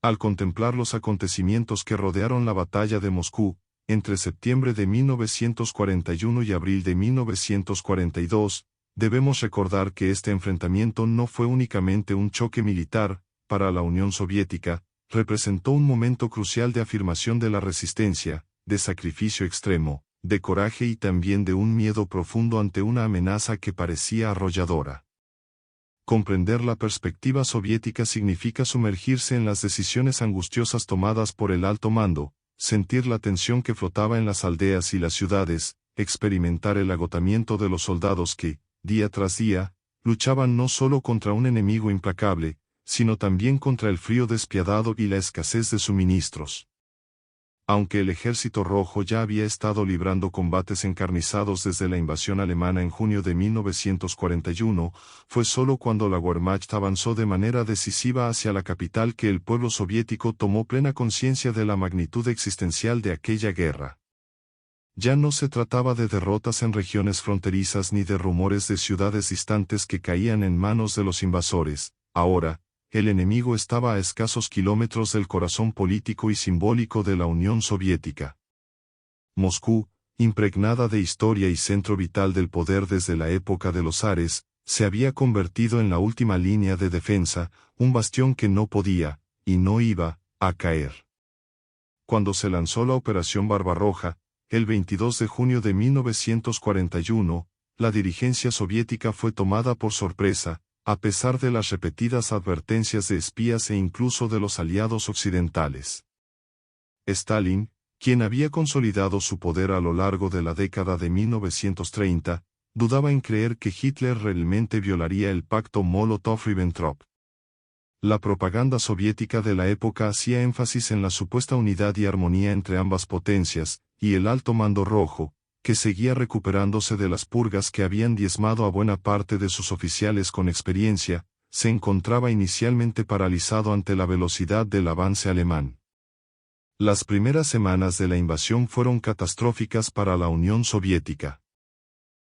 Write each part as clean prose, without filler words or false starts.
Al contemplar los acontecimientos que rodearon la batalla de Moscú, entre septiembre de 1941 y abril de 1942, debemos recordar que este enfrentamiento no fue únicamente un choque militar. Para la Unión Soviética, representó un momento crucial de afirmación de la resistencia, de sacrificio extremo, de coraje y también de un miedo profundo ante una amenaza que parecía arrolladora. Comprender la perspectiva soviética significa sumergirse en las decisiones angustiosas tomadas por el alto mando, sentir la tensión que flotaba en las aldeas y las ciudades, experimentar el agotamiento de los soldados que, día tras día, luchaban no solo contra un enemigo implacable, sino también contra el frío despiadado y la escasez de suministros. Aunque el Ejército Rojo ya había estado librando combates encarnizados desde la invasión alemana en junio de 1941, fue solo cuando la Wehrmacht avanzó de manera decisiva hacia la capital que el pueblo soviético tomó plena conciencia de la magnitud existencial de aquella guerra. Ya no se trataba de derrotas en regiones fronterizas ni de rumores de ciudades distantes que caían en manos de los invasores. Ahora, el enemigo estaba a escasos kilómetros del corazón político y simbólico de la Unión Soviética. Moscú, impregnada de historia y centro vital del poder desde la época de los zares, se había convertido en la última línea de defensa, un bastión que no podía, y no iba, a caer. Cuando se lanzó la Operación Barbarroja, el 22 de junio de 1941, la dirigencia soviética fue tomada por sorpresa, a pesar de las repetidas advertencias de espías e incluso de los aliados occidentales. Stalin, quien había consolidado su poder a lo largo de la década de 1930, dudaba en creer que Hitler realmente violaría el pacto Molotov-Ribbentrop. La propaganda soviética de la época hacía énfasis en la supuesta unidad y armonía entre ambas potencias, y el alto mando rojo, que seguía recuperándose de las purgas que habían diezmado a buena parte de sus oficiales con experiencia, se encontraba inicialmente paralizado ante la velocidad del avance alemán. Las primeras semanas de la invasión fueron catastróficas para la Unión Soviética.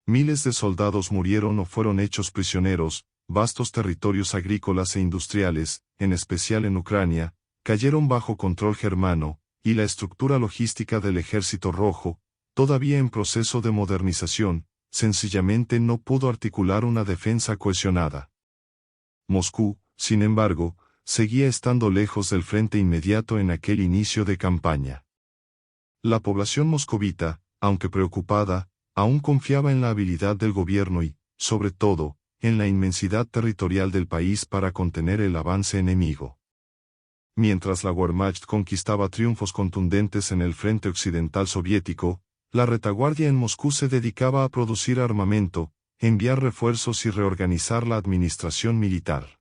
Miles de soldados murieron o fueron hechos prisioneros, vastos territorios agrícolas e industriales, en especial en Ucrania, cayeron bajo control germano, y la estructura logística del Ejército Rojo, todavía en proceso de modernización, sencillamente no pudo articular una defensa cohesionada. Moscú, sin embargo, seguía estando lejos del frente inmediato en aquel inicio de campaña. La población moscovita, aunque preocupada, aún confiaba en la habilidad del gobierno y, sobre todo, en la inmensidad territorial del país para contener el avance enemigo. Mientras la Wehrmacht conquistaba triunfos contundentes en el frente occidental soviético, la retaguardia en Moscú se dedicaba a producir armamento, enviar refuerzos y reorganizar la administración militar.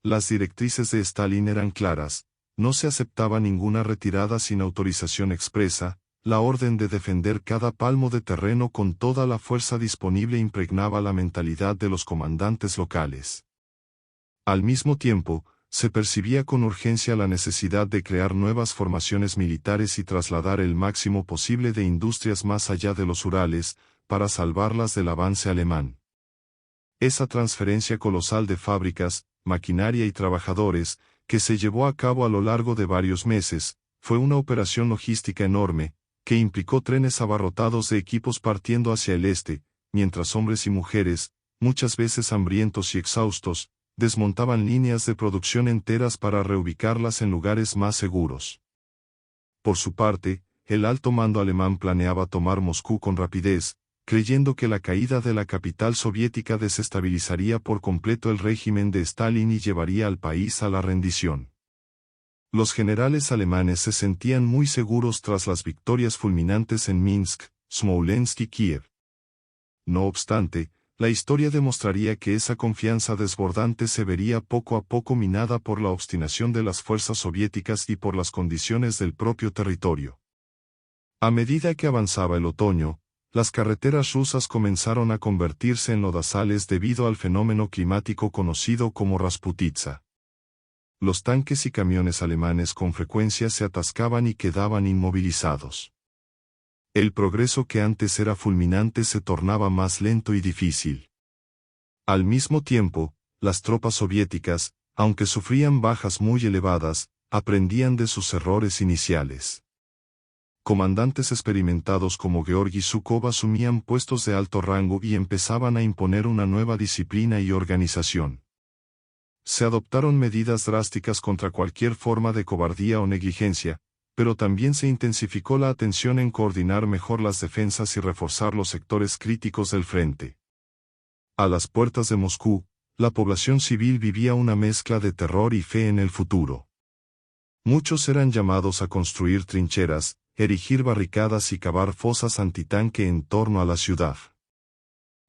Las directrices de Stalin eran claras: no se aceptaba ninguna retirada sin autorización expresa, la orden de defender cada palmo de terreno con toda la fuerza disponible impregnaba la mentalidad de los comandantes locales. Al mismo tiempo, se percibía con urgencia la necesidad de crear nuevas formaciones militares y trasladar el máximo posible de industrias más allá de los Urales, para salvarlas del avance alemán. Esa transferencia colosal de fábricas, maquinaria y trabajadores, que se llevó a cabo a lo largo de varios meses, fue una operación logística enorme, que implicó trenes abarrotados de equipos partiendo hacia el este, mientras hombres y mujeres, muchas veces hambrientos y exhaustos, desmontaban líneas de producción enteras para reubicarlas en lugares más seguros. Por su parte, el alto mando alemán planeaba tomar Moscú con rapidez, creyendo que la caída de la capital soviética desestabilizaría por completo el régimen de Stalin y llevaría al país a la rendición. Los generales alemanes se sentían muy seguros tras las victorias fulminantes en Minsk, Smolensk y Kiev. No obstante, la historia demostraría que esa confianza desbordante se vería poco a poco minada por la obstinación de las fuerzas soviéticas y por las condiciones del propio territorio. A medida que avanzaba el otoño, las carreteras rusas comenzaron a convertirse en lodazales debido al fenómeno climático conocido como Rasputitsa. Los tanques y camiones alemanes con frecuencia se atascaban y quedaban inmovilizados. El progreso que antes era fulminante se tornaba más lento y difícil. Al mismo tiempo, las tropas soviéticas, aunque sufrían bajas muy elevadas, aprendían de sus errores iniciales. Comandantes experimentados como Georgi Zhukov asumían puestos de alto rango y empezaban a imponer una nueva disciplina y organización. Se adoptaron medidas drásticas contra cualquier forma de cobardía o negligencia, pero también se intensificó la atención en coordinar mejor las defensas y reforzar los sectores críticos del frente. A las puertas de Moscú, la población civil vivía una mezcla de terror y fe en el futuro. Muchos eran llamados a construir trincheras, erigir barricadas y cavar fosas antitanque en torno a la ciudad.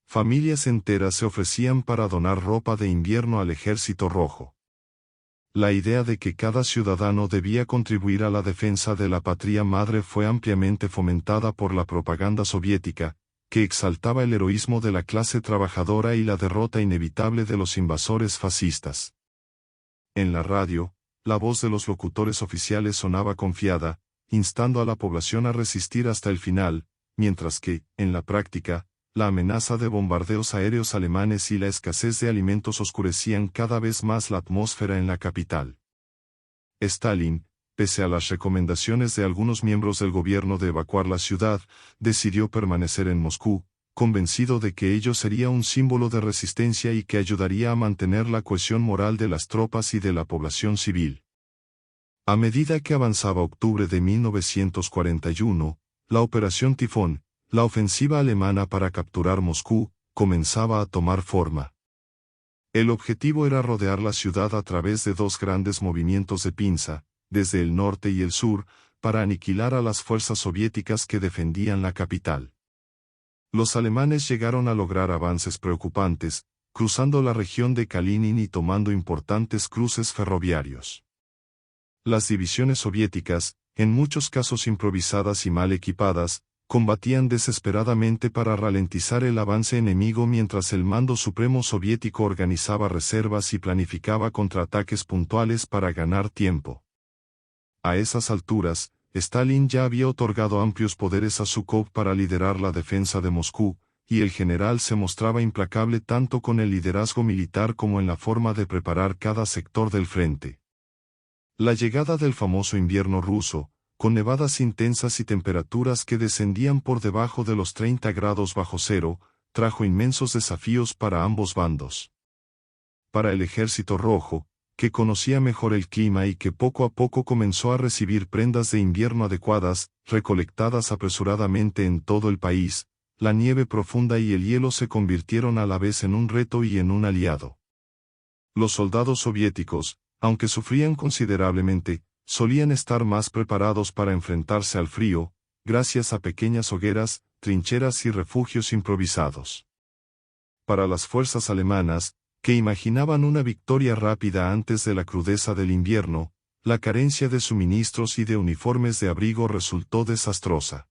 Familias enteras se ofrecían para donar ropa de invierno al Ejército Rojo. La idea de que cada ciudadano debía contribuir a la defensa de la patria madre fue ampliamente fomentada por la propaganda soviética, que exaltaba el heroísmo de la clase trabajadora y la derrota inevitable de los invasores fascistas. En la radio, la voz de los locutores oficiales sonaba confiada, instando a la población a resistir hasta el final, mientras que, en la práctica, la amenaza de bombardeos aéreos alemanes y la escasez de alimentos oscurecían cada vez más la atmósfera en la capital. Stalin, pese a las recomendaciones de algunos miembros del gobierno de evacuar la ciudad, decidió permanecer en Moscú, convencido de que ello sería un símbolo de resistencia y que ayudaría a mantener la cohesión moral de las tropas y de la población civil. A medida que avanzaba octubre de 1941, la Operación Tifón, la ofensiva alemana para capturar Moscú, comenzaba a tomar forma. El objetivo era rodear la ciudad a través de dos grandes movimientos de pinza, desde el norte y el sur, para aniquilar a las fuerzas soviéticas que defendían la capital. Los alemanes llegaron a lograr avances preocupantes, cruzando la región de Kalinin y tomando importantes cruces ferroviarios. Las divisiones soviéticas, en muchos casos improvisadas y mal equipadas, combatían desesperadamente para ralentizar el avance enemigo mientras el mando supremo soviético organizaba reservas y planificaba contraataques puntuales para ganar tiempo. A esas alturas, Stalin ya había otorgado amplios poderes a Zhukov para liderar la defensa de Moscú, y el general se mostraba implacable tanto con el liderazgo militar como en la forma de preparar cada sector del frente. La llegada del famoso invierno ruso, con nevadas intensas y temperaturas que descendían por debajo de los 30 grados bajo cero, trajo inmensos desafíos para ambos bandos. Para el Ejército Rojo, que conocía mejor el clima y que poco a poco comenzó a recibir prendas de invierno adecuadas, recolectadas apresuradamente en todo el país, la nieve profunda y el hielo se convirtieron a la vez en un reto y en un aliado. Los soldados soviéticos, aunque sufrían considerablemente, solían estar más preparados para enfrentarse al frío, gracias a pequeñas hogueras, trincheras y refugios improvisados. Para las fuerzas alemanas, que imaginaban una victoria rápida antes de la crudeza del invierno, la carencia de suministros y de uniformes de abrigo resultó desastrosa.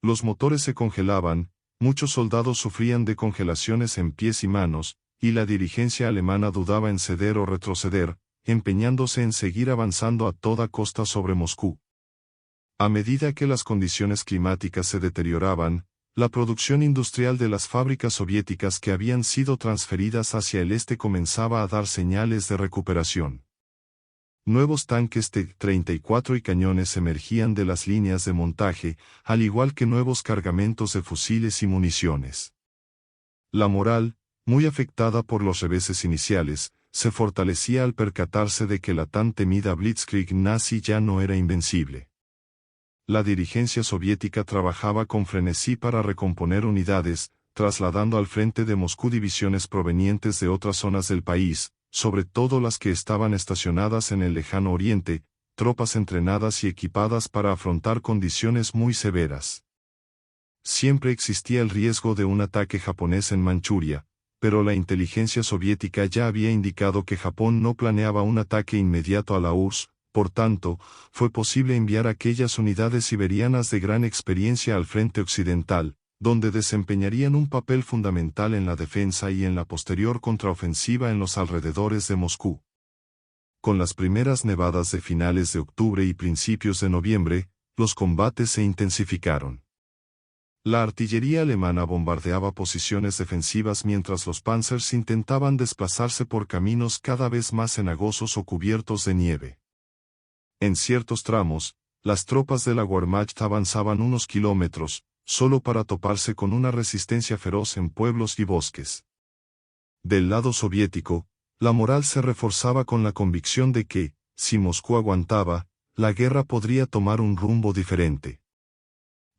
Los motores se congelaban, muchos soldados sufrían de congelaciones en pies y manos, y la dirigencia alemana dudaba en ceder o retroceder, empeñándose en seguir avanzando a toda costa sobre Moscú. A medida que las condiciones climáticas se deterioraban, la producción industrial de las fábricas soviéticas que habían sido transferidas hacia el este comenzaba a dar señales de recuperación. Nuevos tanques T-34 y cañones emergían de las líneas de montaje, al igual que nuevos cargamentos de fusiles y municiones. La moral, muy afectada por los reveses iniciales, se fortalecía al percatarse de que la tan temida Blitzkrieg nazi ya no era invencible. La dirigencia soviética trabajaba con frenesí para recomponer unidades, trasladando al frente de Moscú divisiones provenientes de otras zonas del país, sobre todo las que estaban estacionadas en el lejano oriente, tropas entrenadas y equipadas para afrontar condiciones muy severas. Siempre existía el riesgo de un ataque japonés en Manchuria, pero la inteligencia soviética ya había indicado que Japón no planeaba un ataque inmediato a la URSS, por tanto, fue posible enviar aquellas unidades siberianas de gran experiencia al frente occidental, donde desempeñarían un papel fundamental en la defensa y en la posterior contraofensiva en los alrededores de Moscú. Con las primeras nevadas de finales de octubre y principios de noviembre, los combates se intensificaron. La artillería alemana bombardeaba posiciones defensivas mientras los panzers intentaban desplazarse por caminos cada vez más cenagosos o cubiertos de nieve. En ciertos tramos, las tropas de la Wehrmacht avanzaban unos kilómetros, solo para toparse con una resistencia feroz en pueblos y bosques. Del lado soviético, la moral se reforzaba con la convicción de que, si Moscú aguantaba, la guerra podría tomar un rumbo diferente.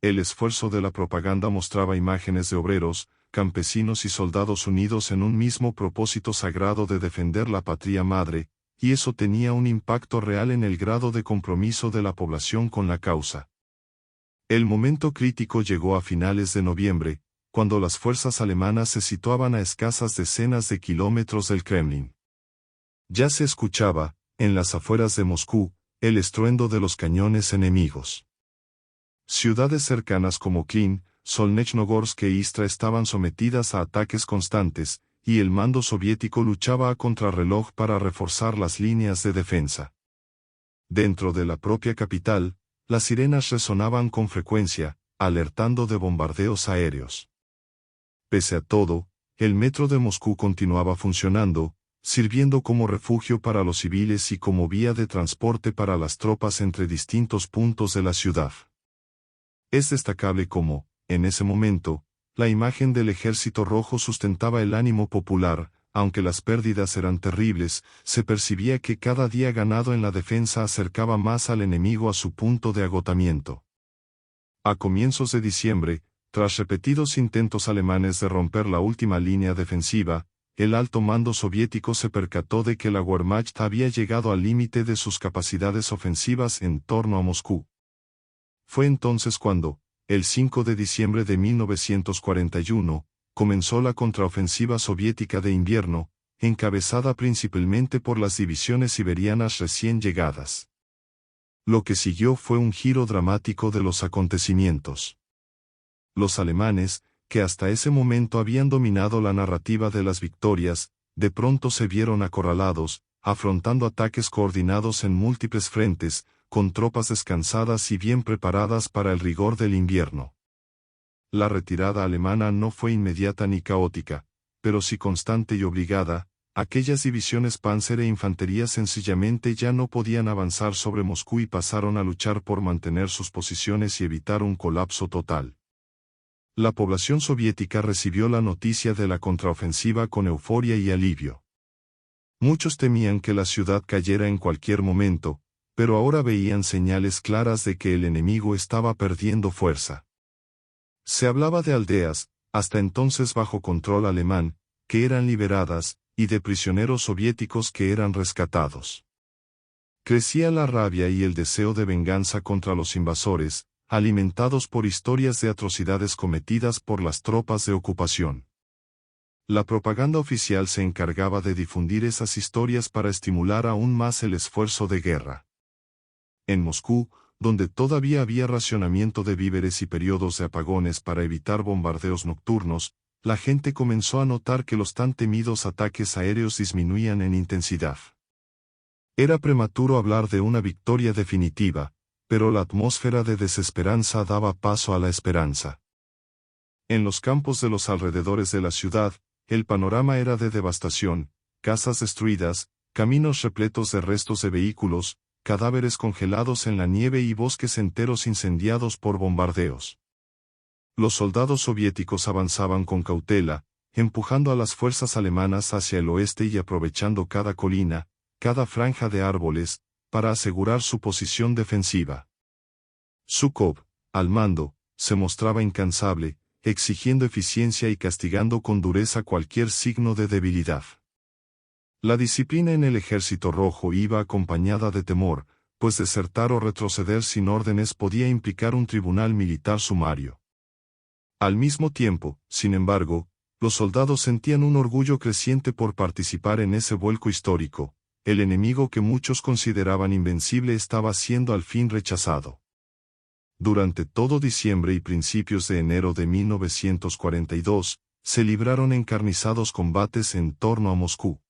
El esfuerzo de la propaganda mostraba imágenes de obreros, campesinos y soldados unidos en un mismo propósito sagrado de defender la patria madre, y eso tenía un impacto real en el grado de compromiso de la población con la causa. El momento crítico llegó a finales de noviembre, cuando las fuerzas alemanas se situaban a escasas decenas de kilómetros del Kremlin. Ya se escuchaba, en las afueras de Moscú, el estruendo de los cañones enemigos. Ciudades cercanas como Klin, Solnechnogorsk e Istra estaban sometidas a ataques constantes, y el mando soviético luchaba a contrarreloj para reforzar las líneas de defensa. Dentro de la propia capital, las sirenas resonaban con frecuencia, alertando de bombardeos aéreos. Pese a todo, el metro de Moscú continuaba funcionando, sirviendo como refugio para los civiles y como vía de transporte para las tropas entre distintos puntos de la ciudad. Es destacable cómo, en ese momento, la imagen del Ejército Rojo sustentaba el ánimo popular, aunque las pérdidas eran terribles, se percibía que cada día ganado en la defensa acercaba más al enemigo a su punto de agotamiento. A comienzos de diciembre, tras repetidos intentos alemanes de romper la última línea defensiva, el alto mando soviético se percató de que la Wehrmacht había llegado al límite de sus capacidades ofensivas en torno a Moscú. Fue entonces cuando, el 5 de diciembre de 1941, comenzó la contraofensiva soviética de invierno, encabezada principalmente por las divisiones siberianas recién llegadas. Lo que siguió fue un giro dramático de los acontecimientos. Los alemanes, que hasta ese momento habían dominado la narrativa de las victorias, de pronto se vieron acorralados, afrontando ataques coordinados en múltiples frentes, con tropas descansadas y bien preparadas para el rigor del invierno. La retirada alemana no fue inmediata ni caótica, pero sí constante y obligada. Aquellas divisiones Panzer e infantería sencillamente ya no podían avanzar sobre Moscú y pasaron a luchar por mantener sus posiciones y evitar un colapso total. La población soviética recibió la noticia de la contraofensiva con euforia y alivio. Muchos temían que la ciudad cayera en cualquier momento, pero ahora veían señales claras de que el enemigo estaba perdiendo fuerza. Se hablaba de aldeas, hasta entonces bajo control alemán, que eran liberadas, y de prisioneros soviéticos que eran rescatados. Crecía la rabia y el deseo de venganza contra los invasores, alimentados por historias de atrocidades cometidas por las tropas de ocupación. La propaganda oficial se encargaba de difundir esas historias para estimular aún más el esfuerzo de guerra. En Moscú, donde todavía había racionamiento de víveres y periodos de apagones para evitar bombardeos nocturnos, la gente comenzó a notar que los tan temidos ataques aéreos disminuían en intensidad. Era prematuro hablar de una victoria definitiva, pero la atmósfera de desesperanza daba paso a la esperanza. En los campos de los alrededores de la ciudad, el panorama era de devastación, casas destruidas, caminos repletos de restos de vehículos, cadáveres congelados en la nieve y bosques enteros incendiados por bombardeos. Los soldados soviéticos avanzaban con cautela, empujando a las fuerzas alemanas hacia el oeste y aprovechando cada colina, cada franja de árboles, para asegurar su posición defensiva. Zhukov, al mando, se mostraba incansable, exigiendo eficiencia y castigando con dureza cualquier signo de debilidad. La disciplina en el Ejército Rojo iba acompañada de temor, pues desertar o retroceder sin órdenes podía implicar un tribunal militar sumario. Al mismo tiempo, sin embargo, los soldados sentían un orgullo creciente por participar en ese vuelco histórico. El enemigo que muchos consideraban invencible estaba siendo al fin rechazado. Durante todo diciembre y principios de enero de 1942, se libraron encarnizados combates en torno a Moscú.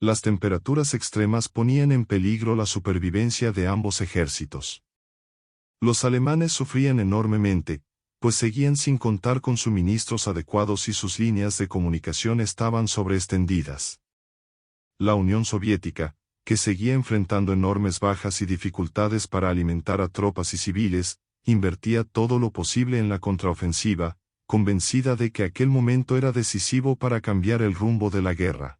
Las temperaturas extremas ponían en peligro la supervivencia de ambos ejércitos. Los alemanes sufrían enormemente, pues seguían sin contar con suministros adecuados y sus líneas de comunicación estaban sobreextendidas. La Unión Soviética, que seguía enfrentando enormes bajas y dificultades para alimentar a tropas y civiles, invertía todo lo posible en la contraofensiva, convencida de que aquel momento era decisivo para cambiar el rumbo de la guerra.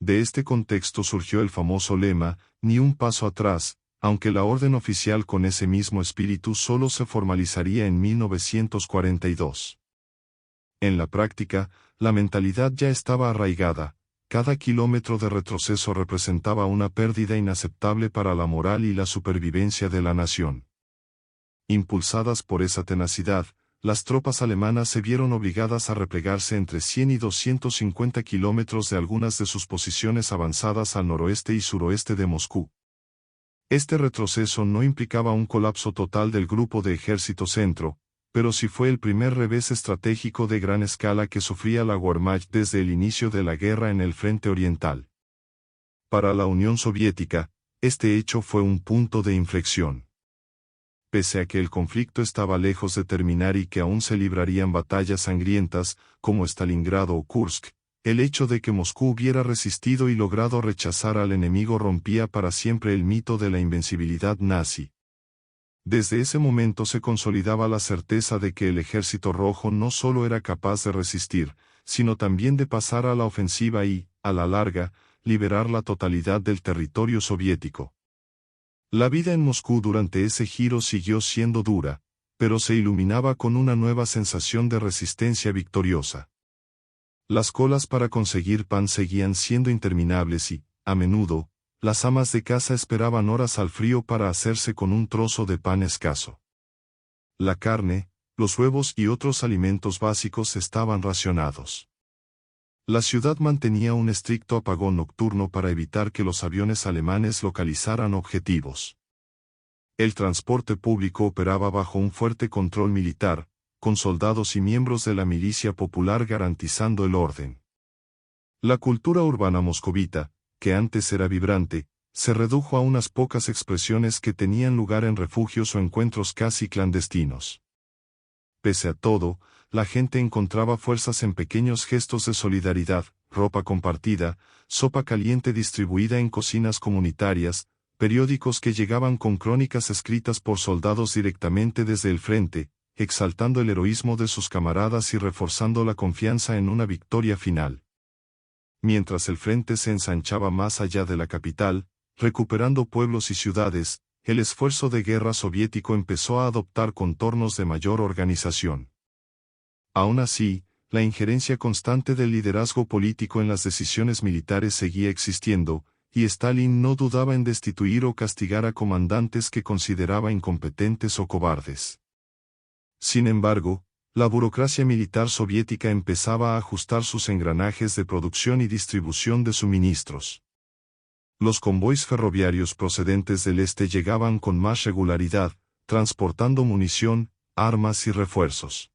De este contexto surgió el famoso lema, ni un paso atrás, aunque la orden oficial con ese mismo espíritu solo se formalizaría en 1942. En la práctica, la mentalidad ya estaba arraigada, cada kilómetro de retroceso representaba una pérdida inaceptable para la moral y la supervivencia de la nación. Impulsadas por esa tenacidad, las tropas alemanas se vieron obligadas a replegarse entre 100 y 250 kilómetros de algunas de sus posiciones avanzadas al noroeste y suroeste de Moscú. Este retroceso no implicaba un colapso total del grupo de ejército centro, pero sí fue el primer revés estratégico de gran escala que sufría la Wehrmacht desde el inicio de la guerra en el frente oriental. Para la Unión Soviética, este hecho fue un punto de inflexión. Pese a que el conflicto estaba lejos de terminar y que aún se librarían batallas sangrientas, como Stalingrado o Kursk, el hecho de que Moscú hubiera resistido y logrado rechazar al enemigo rompía para siempre el mito de la invencibilidad nazi. Desde ese momento se consolidaba la certeza de que el Ejército Rojo no solo era capaz de resistir, sino también de pasar a la ofensiva y, a la larga, liberar la totalidad del territorio soviético. La vida en Moscú durante ese giro siguió siendo dura, pero se iluminaba con una nueva sensación de resistencia victoriosa. Las colas para conseguir pan seguían siendo interminables y, a menudo, las amas de casa esperaban horas al frío para hacerse con un trozo de pan escaso. La carne, los huevos y otros alimentos básicos estaban racionados. La ciudad mantenía un estricto apagón nocturno para evitar que los aviones alemanes localizaran objetivos. El transporte público operaba bajo un fuerte control militar, con soldados y miembros de la milicia popular garantizando el orden. La cultura urbana moscovita, que antes era vibrante, se redujo a unas pocas expresiones que tenían lugar en refugios o encuentros casi clandestinos. Pese a todo, la gente encontraba fuerzas en pequeños gestos de solidaridad, ropa compartida, sopa caliente distribuida en cocinas comunitarias, periódicos que llegaban con crónicas escritas por soldados directamente desde el frente, exaltando el heroísmo de sus camaradas y reforzando la confianza en una victoria final. Mientras el frente se ensanchaba más allá de la capital, recuperando pueblos y ciudades, el esfuerzo de guerra soviético empezó a adoptar contornos de mayor organización. Aún así, la injerencia constante del liderazgo político en las decisiones militares seguía existiendo, y Stalin no dudaba en destituir o castigar a comandantes que consideraba incompetentes o cobardes. Sin embargo, la burocracia militar soviética empezaba a ajustar sus engranajes de producción y distribución de suministros. Los convoys ferroviarios procedentes del este llegaban con más regularidad, transportando munición, armas y refuerzos.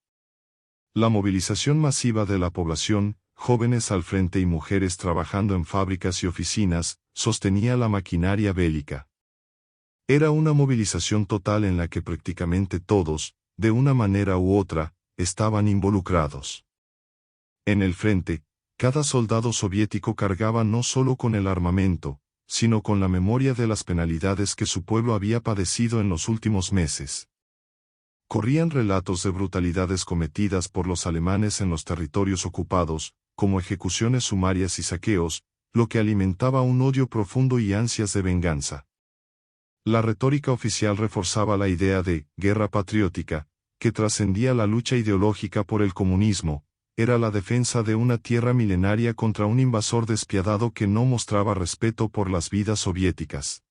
La movilización masiva de la población, jóvenes al frente y mujeres trabajando en fábricas y oficinas, sostenía la maquinaria bélica. Era una movilización total en la que prácticamente todos, de una manera u otra, estaban involucrados. En el frente, cada soldado soviético cargaba no solo con el armamento, sino con la memoria de las penalidades que su pueblo había padecido en los últimos meses. Corrían relatos de brutalidades cometidas por los alemanes en los territorios ocupados, como ejecuciones sumarias y saqueos, lo que alimentaba un odio profundo y ansias de venganza. La retórica oficial reforzaba la idea de guerra patriótica, que trascendía la lucha ideológica por el comunismo, era la defensa de una tierra milenaria contra un invasor despiadado que no mostraba respeto por las vidas soviéticas.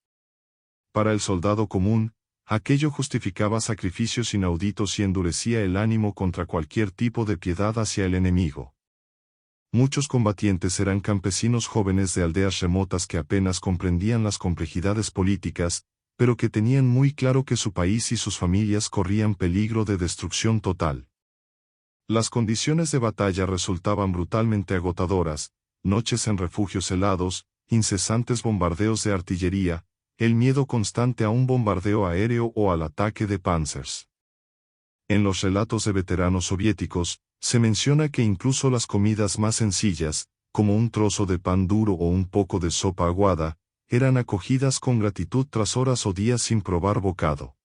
Para el soldado común, aquello justificaba sacrificios inauditos y endurecía el ánimo contra cualquier tipo de piedad hacia el enemigo. Muchos combatientes eran campesinos jóvenes de aldeas remotas que apenas comprendían las complejidades políticas, pero que tenían muy claro que su país y sus familias corrían peligro de destrucción total. Las condiciones de batalla resultaban brutalmente agotadoras, noches en refugios helados, incesantes bombardeos de artillería, el miedo constante a un bombardeo aéreo o al ataque de panzers. En los relatos de veteranos soviéticos, se menciona que incluso las comidas más sencillas, como un trozo de pan duro o un poco de sopa aguada, eran acogidas con gratitud tras horas o días sin probar bocado.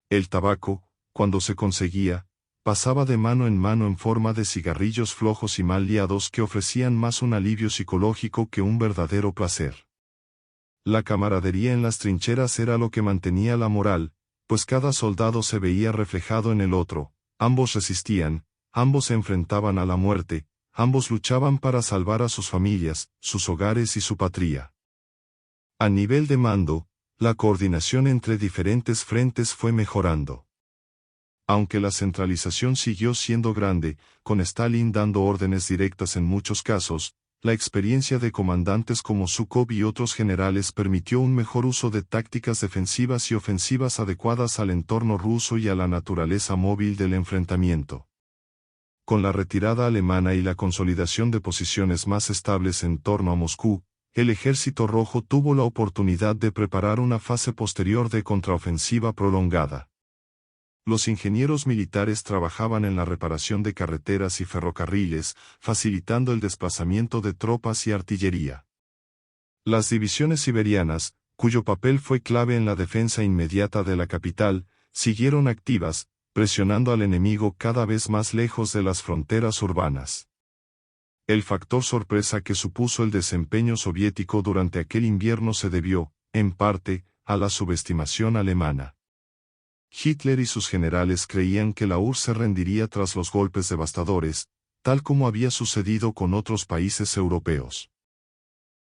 El tabaco, cuando se conseguía, pasaba de mano en forma de cigarrillos flojos y mal liados que ofrecían más un alivio psicológico que un verdadero placer. La camaradería en las trincheras era lo que mantenía la moral, pues cada soldado se veía reflejado en el otro, ambos resistían, ambos se enfrentaban a la muerte, ambos luchaban para salvar a sus familias, sus hogares y su patria. A nivel de mando, la coordinación entre diferentes frentes fue mejorando. Aunque la centralización siguió siendo grande, con Stalin dando órdenes directas en muchos casos, la experiencia de comandantes como Zhukov y otros generales permitió un mejor uso de tácticas defensivas y ofensivas adecuadas al entorno ruso y a la naturaleza móvil del enfrentamiento. Con la retirada alemana y la consolidación de posiciones más estables en torno a Moscú, el Ejército Rojo tuvo la oportunidad de preparar una fase posterior de contraofensiva prolongada. Los ingenieros militares trabajaban en la reparación de carreteras y ferrocarriles, facilitando el desplazamiento de tropas y artillería. Las divisiones siberianas, cuyo papel fue clave en la defensa inmediata de la capital, siguieron activas, presionando al enemigo cada vez más lejos de las fronteras urbanas. El factor sorpresa que supuso el desempeño soviético durante aquel invierno se debió, en parte, a la subestimación alemana. Hitler y sus generales creían que la URSS se rendiría tras los golpes devastadores, tal como había sucedido con otros países europeos.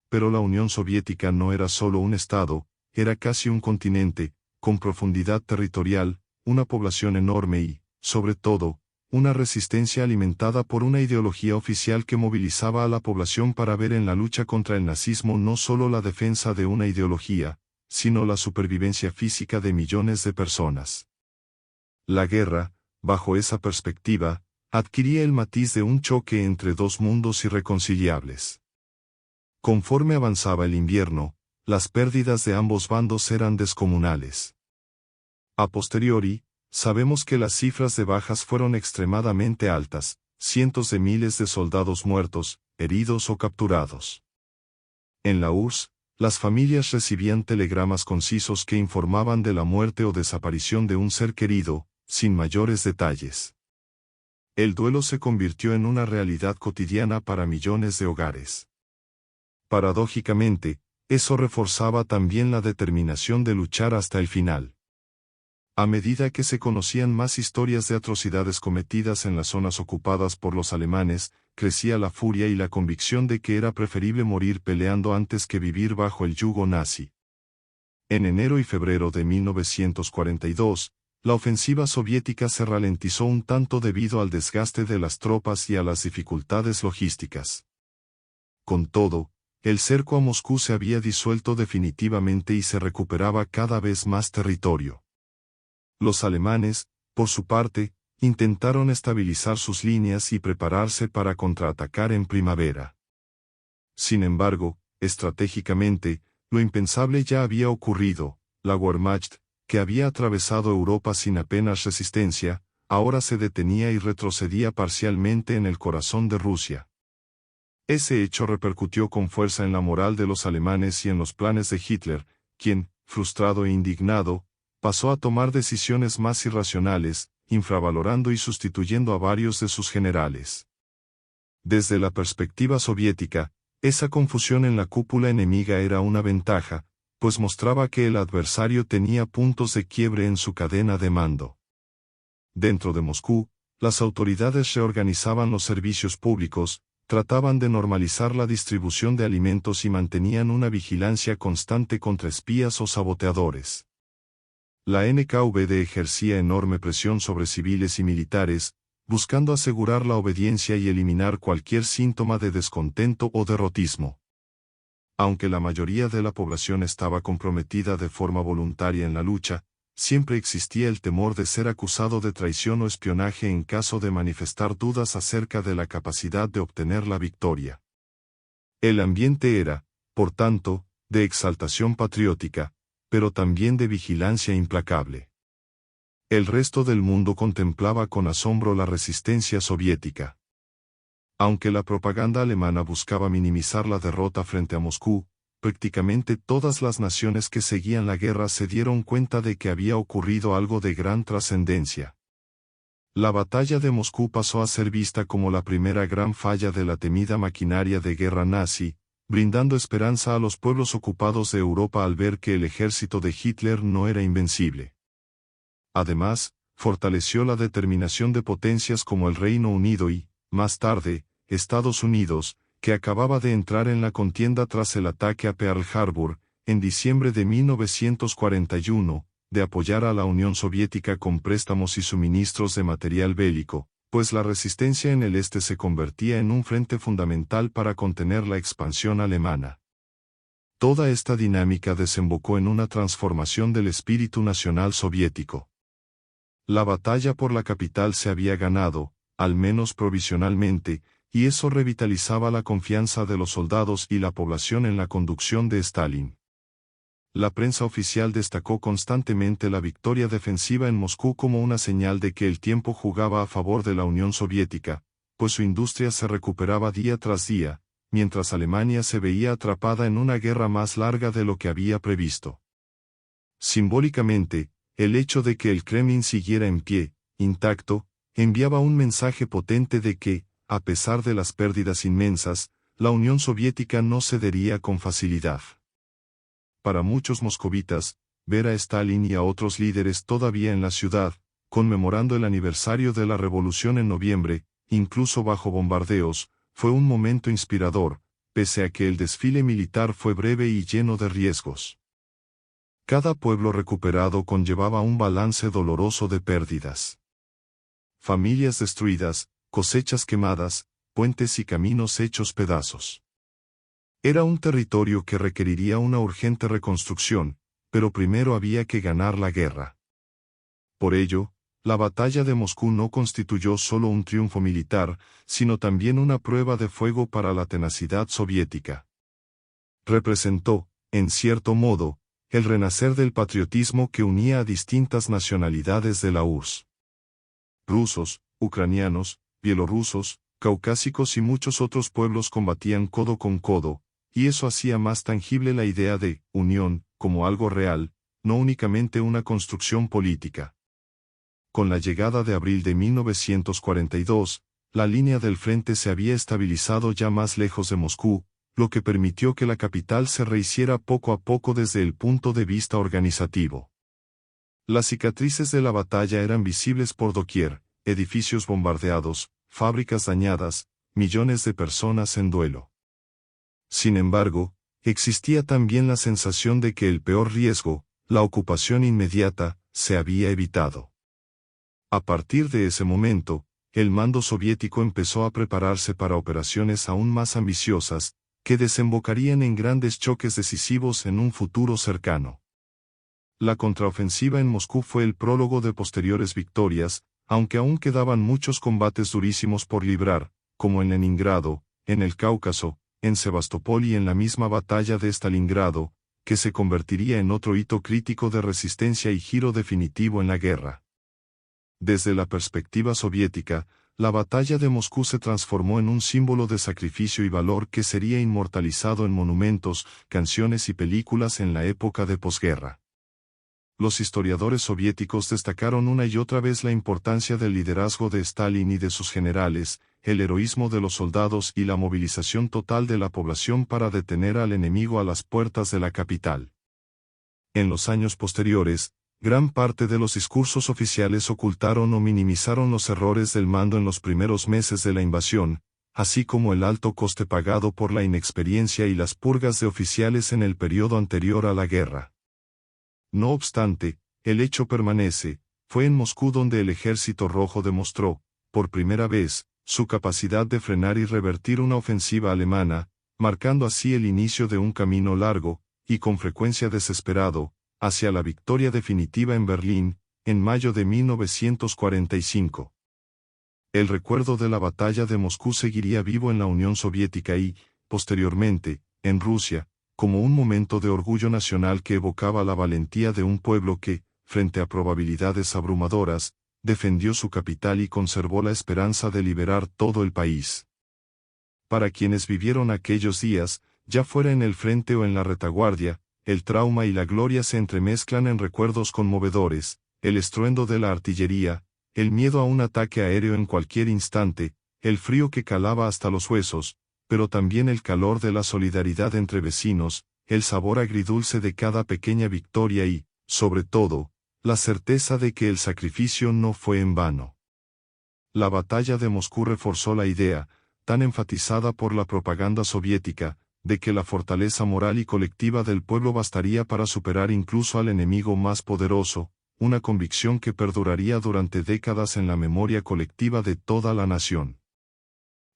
Pero la Unión Soviética no era solo un estado, era casi un continente, con profundidad territorial, una población enorme y, sobre todo, una resistencia alimentada por una ideología oficial que movilizaba a la población para ver en la lucha contra el nazismo no solo la defensa de una ideología, sino la supervivencia física de millones de personas. La guerra, bajo esa perspectiva, adquiría el matiz de un choque entre dos mundos irreconciliables. Conforme avanzaba el invierno, las pérdidas de ambos bandos eran descomunales. A posteriori, sabemos que las cifras de bajas fueron extremadamente altas, cientos de miles de soldados muertos, heridos o capturados. En la URSS, las familias recibían telegramas concisos que informaban de la muerte o desaparición de un ser querido, sin mayores detalles. El duelo se convirtió en una realidad cotidiana para millones de hogares. Paradójicamente, eso reforzaba también la determinación de luchar hasta el final. A medida que se conocían más historias de atrocidades cometidas en las zonas ocupadas por los alemanes, crecía la furia y la convicción de que era preferible morir peleando antes que vivir bajo el yugo nazi. En enero y febrero de 1942, la ofensiva soviética se ralentizó un tanto debido al desgaste de las tropas y a las dificultades logísticas. Con todo, el cerco a Moscú se había disuelto definitivamente y se recuperaba cada vez más territorio. Los alemanes, por su parte, intentaron estabilizar sus líneas y prepararse para contraatacar en primavera. Sin embargo, estratégicamente, lo impensable ya había ocurrido. La Wehrmacht, que había atravesado Europa sin apenas resistencia, ahora se detenía y retrocedía parcialmente en el corazón de Rusia. Ese hecho repercutió con fuerza en la moral de los alemanes y en los planes de Hitler, quien, frustrado e indignado, pasó a tomar decisiones más irracionales, infravalorando y sustituyendo a varios de sus generales. Desde la perspectiva soviética, esa confusión en la cúpula enemiga era una ventaja, pues mostraba que el adversario tenía puntos de quiebre en su cadena de mando. Dentro de Moscú, las autoridades reorganizaban los servicios públicos, trataban de normalizar la distribución de alimentos y mantenían una vigilancia constante contra espías o saboteadores. La NKVD ejercía enorme presión sobre civiles y militares, buscando asegurar la obediencia y eliminar cualquier síntoma de descontento o derrotismo. Aunque la mayoría de la población estaba comprometida de forma voluntaria en la lucha, siempre existía el temor de ser acusado de traición o espionaje en caso de manifestar dudas acerca de la capacidad de obtener la victoria. El ambiente era, por tanto, de exaltación patriótica, pero también de vigilancia implacable. El resto del mundo contemplaba con asombro la resistencia soviética. Aunque la propaganda alemana buscaba minimizar la derrota frente a Moscú, prácticamente todas las naciones que seguían la guerra se dieron cuenta de que había ocurrido algo de gran trascendencia. La batalla de Moscú pasó a ser vista como la primera gran falla de la temida maquinaria de guerra nazi, brindando esperanza a los pueblos ocupados de Europa al ver que el ejército de Hitler no era invencible. Además, fortaleció la determinación de potencias como el Reino Unido y, más tarde, Estados Unidos, que acababa de entrar en la contienda tras el ataque a Pearl Harbor, en diciembre de 1941, de apoyar a la Unión Soviética con préstamos y suministros de material bélico, pues la resistencia en el este se convertía en un frente fundamental para contener la expansión alemana. Toda esta dinámica desembocó en una transformación del espíritu nacional soviético. La batalla por la capital se había ganado, al menos provisionalmente, y eso revitalizaba la confianza de los soldados y la población en la conducción de Stalin. La prensa oficial destacó constantemente la victoria defensiva en Moscú como una señal de que el tiempo jugaba a favor de la Unión Soviética, pues su industria se recuperaba día tras día, mientras Alemania se veía atrapada en una guerra más larga de lo que había previsto. Simbólicamente, el hecho de que el Kremlin siguiera en pie, intacto, enviaba un mensaje potente de que, a pesar de las pérdidas inmensas, la Unión Soviética no cedería con facilidad. Para muchos moscovitas, ver a Stalin y a otros líderes todavía en la ciudad, conmemorando el aniversario de la revolución en noviembre, incluso bajo bombardeos, fue un momento inspirador, pese a que el desfile militar fue breve y lleno de riesgos. Cada pueblo recuperado conllevaba un balance doloroso de pérdidas. Familias destruidas, cosechas quemadas, puentes y caminos hechos pedazos. Era un territorio que requeriría una urgente reconstrucción, pero primero había que ganar la guerra. Por ello, la batalla de Moscú no constituyó solo un triunfo militar, sino también una prueba de fuego para la tenacidad soviética. Representó, en cierto modo, el renacer del patriotismo que unía a distintas nacionalidades de la URSS. Rusos, ucranianos, bielorrusos, caucásicos y muchos otros pueblos combatían codo con codo, y eso hacía más tangible la idea de unión, como algo real, no únicamente una construcción política. Con la llegada de abril de 1942, la línea del frente se había estabilizado ya más lejos de Moscú, lo que permitió que la capital se rehiciera poco a poco desde el punto de vista organizativo. Las cicatrices de la batalla eran visibles por doquier: edificios bombardeados, fábricas dañadas, millones de personas en duelo. Sin embargo, existía también la sensación de que el peor riesgo, la ocupación inmediata, se había evitado. A partir de ese momento, el mando soviético empezó a prepararse para operaciones aún más ambiciosas, que desembocarían en grandes choques decisivos en un futuro cercano. La contraofensiva en Moscú fue el prólogo de posteriores victorias, aunque aún quedaban muchos combates durísimos por librar, como en Leningrado, en el Cáucaso, en Sebastopol y en la misma batalla de Stalingrado, que se convertiría en otro hito crítico de resistencia y giro definitivo en la guerra. Desde la perspectiva soviética, la batalla de Moscú se transformó en un símbolo de sacrificio y valor que sería inmortalizado en monumentos, canciones y películas en la época de posguerra. Los historiadores soviéticos destacaron una y otra vez la importancia del liderazgo de Stalin y de sus generales, el heroísmo de los soldados y la movilización total de la población para detener al enemigo a las puertas de la capital. En los años posteriores, gran parte de los discursos oficiales ocultaron o minimizaron los errores del mando en los primeros meses de la invasión, así como el alto coste pagado por la inexperiencia y las purgas de oficiales en el periodo anterior a la guerra. No obstante, el hecho permanece: fue en Moscú donde el Ejército Rojo demostró, por primera vez, su capacidad de frenar y revertir una ofensiva alemana, marcando así el inicio de un camino largo, y con frecuencia desesperado, hacia la victoria definitiva en Berlín, en mayo de 1945. El recuerdo de la batalla de Moscú seguiría vivo en la Unión Soviética y, posteriormente, en Rusia, como un momento de orgullo nacional que evocaba la valentía de un pueblo que, frente a probabilidades abrumadoras, defendió su capital y conservó la esperanza de liberar todo el país. Para quienes vivieron aquellos días, Ya fuera en el frente o en la retaguardia, el trauma y la gloria se entremezclan en recuerdos conmovedores, el estruendo de la artillería, el miedo a un ataque aéreo en cualquier instante, el frío que calaba hasta los huesos, pero también el calor de la solidaridad entre vecinos, el sabor agridulce de cada pequeña victoria y, sobre todo, la certeza de que el sacrificio no fue en vano. La batalla de Moscú reforzó la idea, tan enfatizada por la propaganda soviética, de que la fortaleza moral y colectiva del pueblo bastaría para superar incluso al enemigo más poderoso, una convicción que perduraría durante décadas en la memoria colectiva de toda la nación.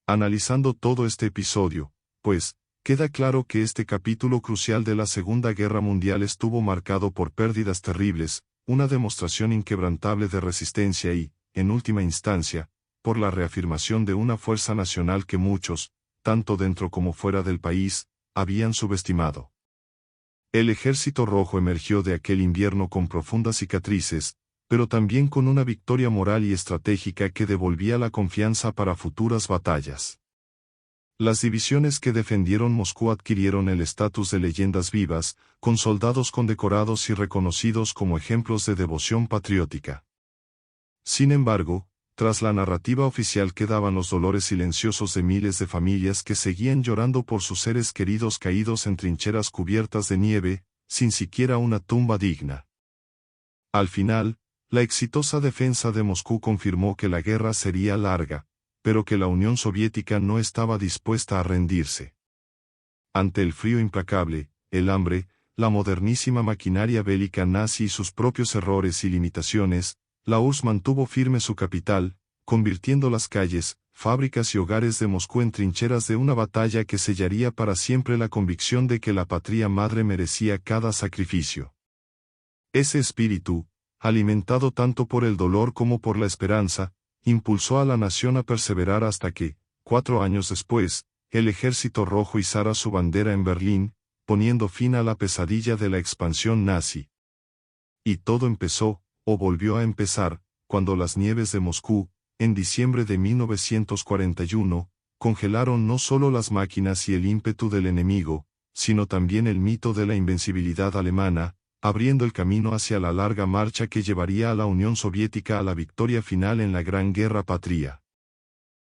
Analizando todo este episodio, pues, queda claro que este capítulo crucial de la Segunda Guerra Mundial estuvo marcado por pérdidas terribles, una demostración inquebrantable de resistencia y, en última instancia, por la reafirmación de una fuerza nacional que muchos, tanto dentro como fuera del país, habían subestimado. El Ejército Rojo emergió de aquel invierno con profundas cicatrices, pero también con una victoria moral y estratégica que devolvía la confianza para futuras batallas. Las divisiones que defendieron Moscú adquirieron el estatus de leyendas vivas, con soldados condecorados y reconocidos como ejemplos de devoción patriótica. Sin embargo, tras la narrativa oficial quedaban los dolores silenciosos de miles de familias que seguían llorando por sus seres queridos caídos en trincheras cubiertas de nieve, sin siquiera una tumba digna. Al final, la exitosa defensa de Moscú confirmó que la guerra sería larga, pero que la Unión Soviética no estaba dispuesta a rendirse. Ante el frío implacable, el hambre, la modernísima maquinaria bélica nazi y sus propios errores y limitaciones, la URSS mantuvo firme su capital, convirtiendo las calles, fábricas y hogares de Moscú en trincheras de una batalla que sellaría para siempre la convicción de que la patria madre merecía cada sacrificio. Ese espíritu, alimentado tanto por el dolor como por la esperanza, impulsó a la nación a perseverar hasta que, 4 años después, el Ejército Rojo izara su bandera en Berlín, poniendo fin a la pesadilla de la expansión nazi. Y todo empezó, o volvió a empezar, cuando las nieves de Moscú, en diciembre de 1941, congelaron no solo las máquinas y el ímpetu del enemigo, sino también el mito de la invencibilidad alemana, abriendo el camino hacia la larga marcha que llevaría a la Unión Soviética a la victoria final en la Gran Guerra Patria.